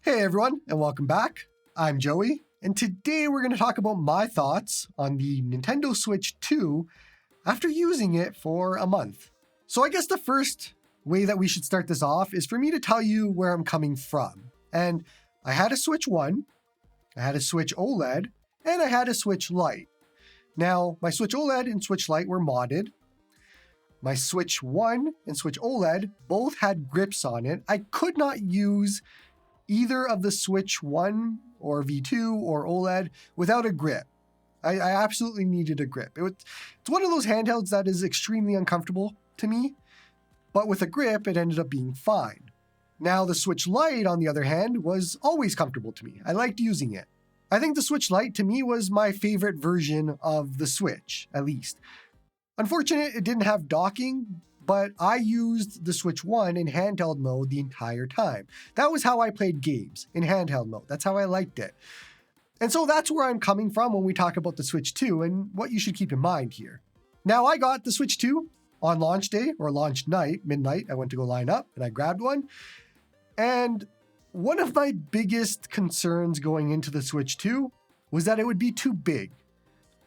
Hey everyone, and welcome back. I'm Joey, and today we're going to talk about my thoughts on the Nintendo Switch 2 after using it for a month. So I guess the first way that we should start this off is for me to tell you where I'm coming from. And I had a Switch 1, I had a Switch OLED, and I had a Switch Lite. Now, my Switch OLED and Switch Lite were modded. My Switch 1 and Switch OLED both had grips on it. I could not use either of the Switch 1 or V2 or OLED without a grip. I absolutely needed a grip. It's one of those handhelds that is extremely uncomfortable to me, but with a grip, it ended up being fine. Now, the Switch Lite, on the other hand, was always comfortable to me. I liked using it. I think the Switch Lite, to me, was my favorite version of the Switch, at least. Unfortunate, it didn't have docking, but I used the Switch 1 in handheld mode the entire time. That was how I played games, in handheld mode. That's how I liked it. And so that's where I'm coming from when we talk about the Switch 2 and what you should keep in mind here. Now, I got the Switch 2 on launch day, or launch night, midnight. I went to go line up and I grabbed one. And one of my biggest concerns going into the Switch 2 was that it would be too big.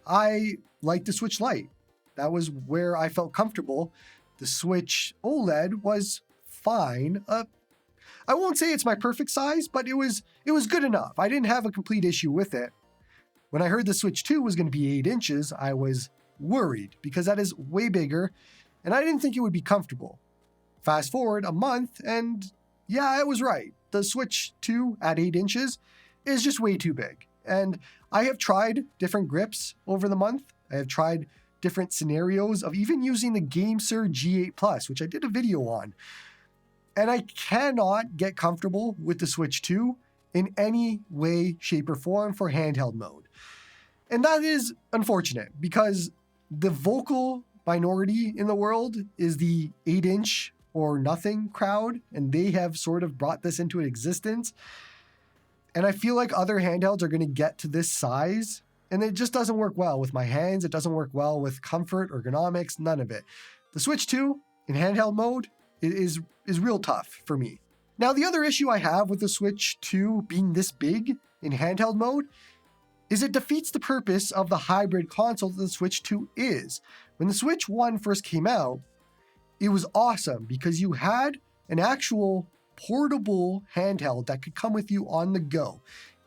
I liked the Switch Lite. That was where I felt comfortable. The Switch OLED was fine. I won't say it's my perfect size, but it was good enough. I didn't have a complete issue with it. When I heard the Switch 2 was going to be 8 inches, I was worried because that is way bigger, and I didn't think it would be comfortable. Fast forward a month, and yeah, I was right. The Switch 2 at 8 inches is just way too big. And I have tried different grips over the month. I have tried different scenarios of even using the GameSir G8 Plus, which I did a video on. And I cannot get comfortable with the Switch 2 in any way, shape, or form for handheld mode. And that is unfortunate because the vocal minority in the world is the 8-inch or nothing crowd, and they have sort of brought this into existence. And I feel like other handhelds are going to get to this size, and it just doesn't work well with my hands. It doesn't work well with comfort, ergonomics, none of it. The Switch 2 in handheld mode is real tough for me. Now, the other issue I have with the Switch 2 being this big in handheld mode is it defeats the purpose of the hybrid console that the Switch 2 is. When the Switch 1 first came out, it was awesome because you had an actual portable handheld that could come with you on the go.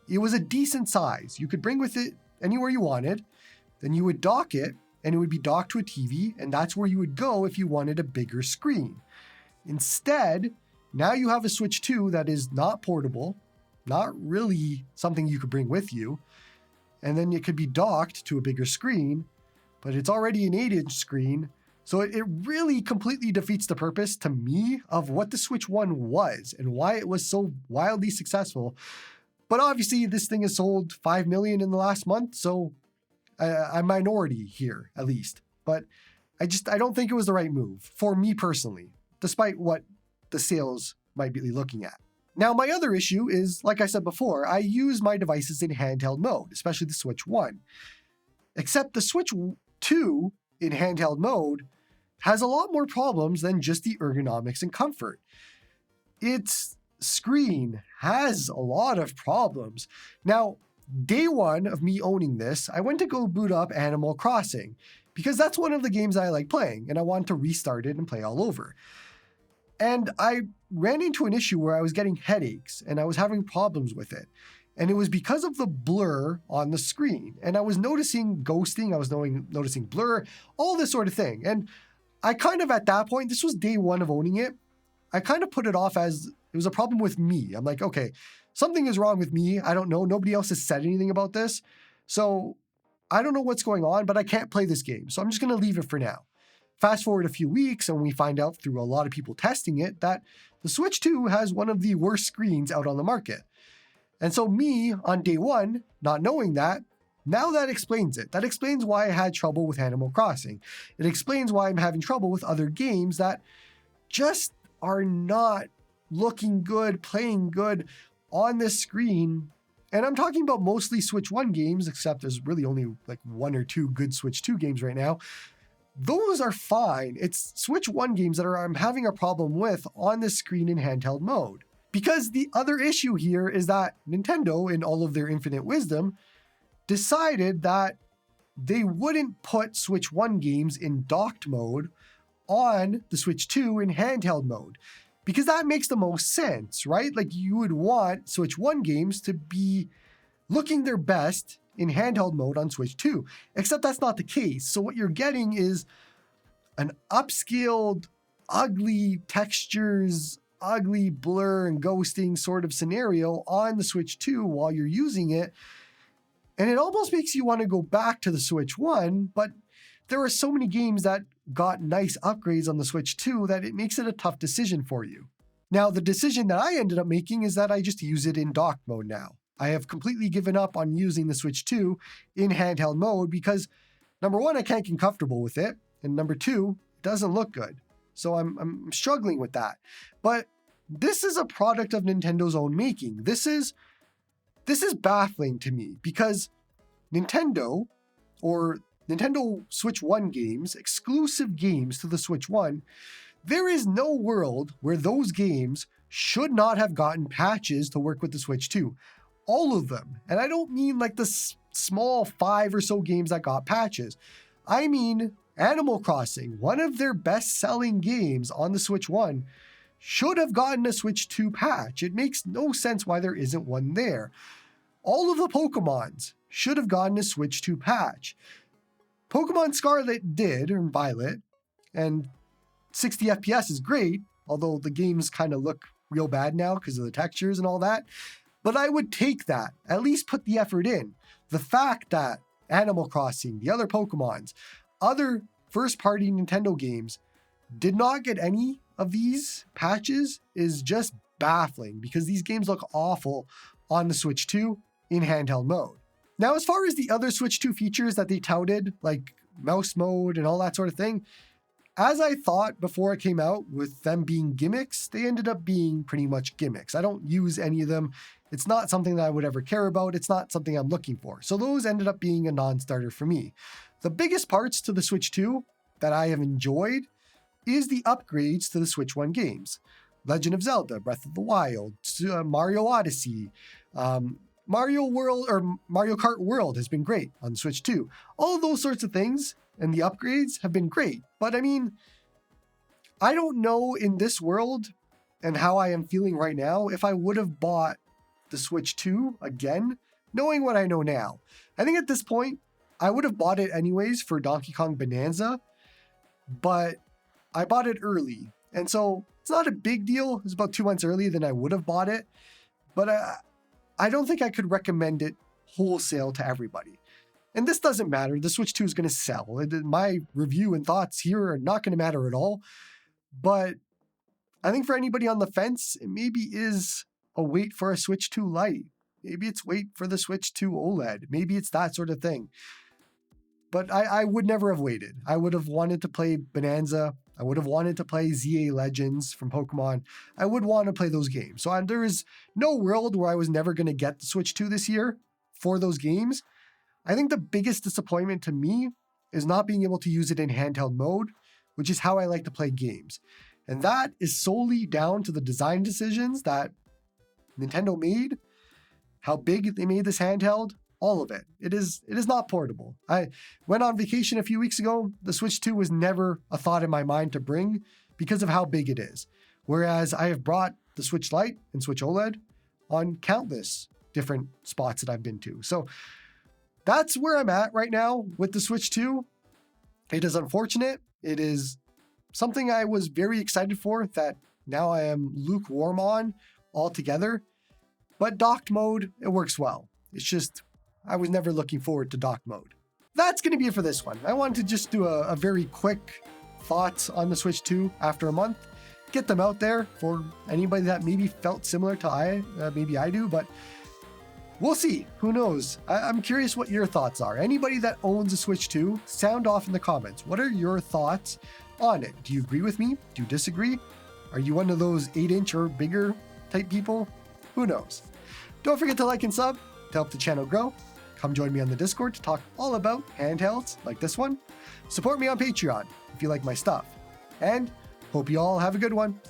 It was a decent size. You could bring with it anywhere you wanted, then you would dock it, and it would be docked to a TV, and that's where you would go if you wanted a bigger screen. Instead, now you have a Switch 2 that is not portable, not really something you could bring with you, and then it could be docked to a bigger screen, but it's already an 8-inch screen, so it really completely defeats the purpose to me of what the Switch 1 was and why it was so wildly successful. But obviously, this thing has sold 5 million in the last month, so I'm a minority here, at least. But I don't think it was the right move, for me personally, despite what the sales might be looking at. Now, my other issue is, like I said before, I use my devices in handheld mode, especially the Switch 1. Except the Switch 2 in handheld mode has a lot more problems than just the ergonomics and comfort. Its screen has a lot of problems. Now, day one of me owning this, I went to go boot up Animal Crossing because that's one of the games I like playing and I wanted to restart it and play all over. And I ran into an issue where I was getting headaches and I was having problems with it. And it was because of the blur on the screen. And I was noticing ghosting, I was noticing blur, all this sort of thing. And I kind of, at that point, this was day one of owning it, I kind of put it off as it was a problem with me. I'm like, okay, something is wrong with me. I don't know. Nobody else has said anything about this. So I don't know what's going on, but I can't play this game. So I'm just going to leave it for now. Fast forward a few weeks and we find out through a lot of people testing it that the Switch 2 has one of the worst screens out on the market. And so me, on day one, not knowing that, now that explains it. That explains why I had trouble with Animal Crossing. It explains why I'm having trouble with other games that just are not looking good, playing good on this screen. And I'm talking about mostly Switch 1 games, except there's really only like 1 or 2 good Switch 2 games right now. Those are fine. It's Switch 1 games that I'm having a problem with on this screen in handheld mode. Because the other issue here is that Nintendo, in all of their infinite wisdom, decided that they wouldn't put Switch 1 games in docked mode on the Switch 2 in handheld mode. Because that makes the most sense, right? Like, you would want Switch 1 games to be looking their best in handheld mode on Switch 2. Except that's not the case. So what you're getting is an upscaled, ugly textures, ugly blur and ghosting sort of scenario on the Switch 2 while you're using it. And it almost makes you want to go back to the Switch 1, but there are so many games that got nice upgrades on the Switch 2 that it makes it a tough decision for you. Now, the decision that I ended up making is that I just use it in dock mode now. I have completely given up on using the Switch 2 in handheld mode because, number one, I can't get comfortable with it, and number two, it doesn't look good. So I'm struggling with that. But this is a product of Nintendo's own making. This is baffling to me because Nintendo, or Nintendo Switch 1 games, exclusive games to the Switch 1, there is no world where those games should not have gotten patches to work with the Switch 2. All of them. And I don't mean like the small 5 or so games that got patches. I mean Animal Crossing, one of their best-selling games on the Switch 1, should have gotten a Switch 2 patch. It makes no sense why there isn't one there. All of the Pokemons should have gotten a Switch 2 patch. Pokemon Scarlet did, or Violet, and 60 FPS is great, although the games kind of look real bad now because of the textures and all that. But I would take that, at least put the effort in. The fact that Animal Crossing, the other Pokemons, other first-party Nintendo games did not get any of these patches is just baffling because these games look awful on the Switch 2 in handheld mode. Now, as far as the other Switch 2 features that they touted, like mouse mode and all that sort of thing, as I thought before it came out, with them being gimmicks, they ended up being pretty much gimmicks. I don't use any of them. It's not something that I would ever care about. It's not something I'm looking for. So those ended up being a non-starter for me. The biggest parts to the Switch 2 that I have enjoyed is the upgrades to the Switch 1 games. Legend of Zelda, Breath of the Wild, Mario Odyssey, Mario World, or Mario Kart World has been great on the Switch 2. All of those sorts of things and the upgrades have been great. But I mean, I don't know in this world and how I am feeling right now if I would have bought the Switch 2 again, knowing what I know now. I think at this point, I would have bought it anyways for Donkey Kong Bonanza, but I bought it early. And so it's not a big deal. It's about 2 months earlier than I would have bought it. But I don't think I could recommend it wholesale to everybody. And this doesn't matter. The Switch 2 is going to sell. My review and thoughts here are not going to matter at all. But I think for anybody on the fence, it maybe is a wait for a Switch 2 Lite. Maybe it's wait for the Switch 2 OLED. Maybe it's that sort of thing. But I would never have waited. I would have wanted to play Bonanza. I would have wanted to play ZA Legends from Pokemon. I would want to play those games. So there is no world where I was never going to get the Switch 2 this year for those games. I think the biggest disappointment to me is not being able to use it in handheld mode, which is how I like to play games. And that is solely down to the design decisions that Nintendo made, how big they made this handheld, all of it. It is not portable. I went on vacation a few weeks ago. The Switch 2 was never a thought in my mind to bring because of how big it is. Whereas I have brought the Switch Lite and Switch OLED on countless different spots that I've been to. So that's where I'm at right now with the Switch 2. It is unfortunate. It is something I was very excited for that now I am lukewarm on altogether. But docked mode, it works well. It's just, I was never looking forward to dock mode. That's going to be it for this one. I wanted to just do a very quick thoughts on the Switch 2 after a month. Get them out there for anybody that maybe felt similar to maybe I do, but we'll see. Who knows? I'm curious what your thoughts are. Anybody that owns a Switch 2, sound off in the comments. What are your thoughts on it? Do you agree with me? Do you disagree? Are you one of those 8-inch or bigger type people? Who knows? Don't forget to like and sub to help the channel grow. Come join me on the Discord to talk all about handhelds like this one. Support me on Patreon if you like my stuff. And hope you all have a good one.